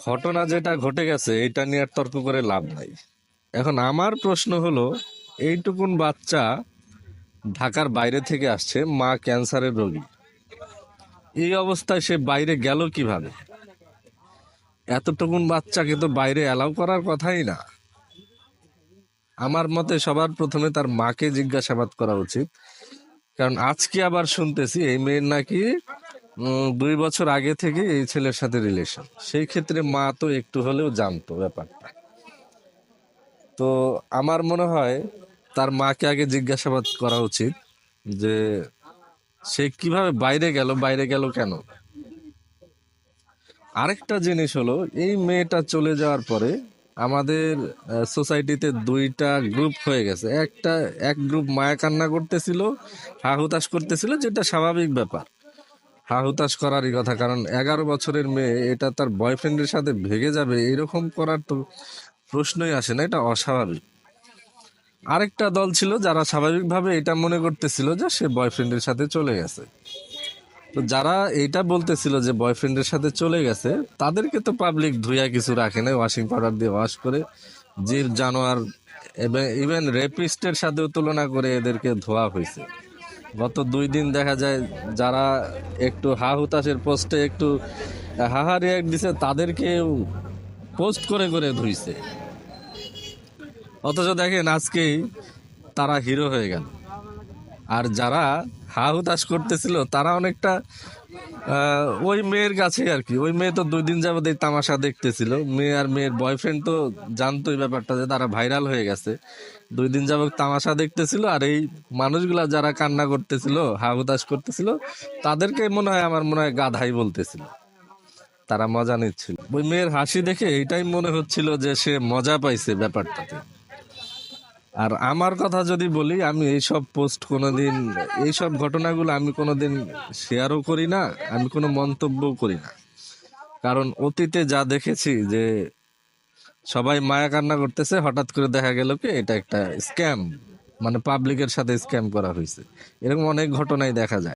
ঘটনা যেটা ঘটে গেছে এটা নিয়ে আর তর্ক করে লাভ নাই। এখন আমার প্রশ্ন হলো, এইটুকুন বাচ্চা ঢাকার বাইরে থেকে আসছে, মা ক্যান্সারের রোগী, এই অবস্থায় সে বাইরে গেল কিভাবে? এতটুকুন বাচ্চাকে তো বাইরে অ্যালাউ করার কথাই না। আমার মতে সবার প্রথমে তার মাকে জিজ্ঞাসাবাদ করা উচিত। কারণ আজকে আবার শুনতেছি এই মেয়ের নাকি 2 বছর আগে থেকে এই ছেলের সাথে রিলেশন। সেই ক্ষেত্রে মা তো একটু হলেও জানতো ব্যাপারটা। তো আমার মনে হয় তার মাকে আগে জিজ্ঞাসাবাদ করা উচিত যে সে কিভাবে বাইরে গেল, বাইরে গেল কেন। আরেকটা জিনিস হলো, এই মেয়েটা চলে যাওয়ার পরে আমাদের সোসাইটিতে দুইটা গ্রুপ হয়ে গেছে। এক গ্রুপ মায়া কান্না করতেছিল, হা হুতাশ করতেছিল, যেটা স্বাভাবিক ব্যাপার, হা হুতাশ করারই কথা। কারণ 11 বছরের মেয়ে, এটা তার বয়ফ্রেন্ডের সাথে ভেগে যাবে এরকম করার তো প্রশ্নই আসে না, এটা অস্বাভাবিক। আরেকটা দল ছিল যারা স্বাভাবিকভাবে এটা মনে করতেছিল যে সে বয়ফ্রেন্ডের সাথে চলে গেছে। তো যারা এইটা বলতেছিল যে বয়ফ্রেন্ডের সাথে চলে গেছে, তাদেরকে তো পাবলিক ধুইয়া কিছু রাখে না, ওয়াশিং পাউডার দিয়ে ওয়াশ করে জীব জানোয়ার, ইভেন রেপিস্টের সাথেও তুলনা করে এদেরকে ধোয়া হয়েছে। গত 2 দিন দেখা যায় যারা একটু হা হুতাশের পোস্টে একটু হাহা রিয়াক্ট দিছে, তাদেরকে পোস্ট করে করে ধুইছে। অথচ দেখেন আজকেই তারা হিরো হয়ে গেল। আর যারা হা হুতাশ করতেছিল তারা অনেকটা ওই মেয়ের কাছে আর কি। ওই মেয়ে তো 2 দিন যাবত এই তামাশা দেখতেছিল। মেয়ে আর মেয়ের বয়ফ্রেন্ড তো জানতো এই ব্যাপারটা যে তারা ভাইরাল হয়ে গেছে। 2 দিন যাবত তামাশা দেখতেছিল, আর এই মানুষগুলা যারা কান্না করতেছিল, হা হুতাশ করতেছিল, তাদেরকে মনে হয়, আমার মনে হয় গাধাই বলতেছিল। তারা মজা নিচ্ছিল। ওই মেয়ের হাসি দেখে এইটাই মনে হচ্ছিল যে সে মজা পাইছে ব্যাপারটাতে। আর আমার কথা যদি বলি, আমি এইসব পোস্ট কোনোদিন, এইসব ঘটনাগুলো আমি কোনোদিন শেয়ারও করি না, আমি কোনো মন্তব্যও করি না। কারণ অতীতে যা দেখেছি যে সবাই মায়া কান্না করতেছে, হঠাৎ করে দেখা গেল কি এটা একটা স্ক্যাম, মানে পাবলিকের সাথে স্ক্যাম করা হয়েছে। এরকম অনেক ঘটনাই দেখা যায়।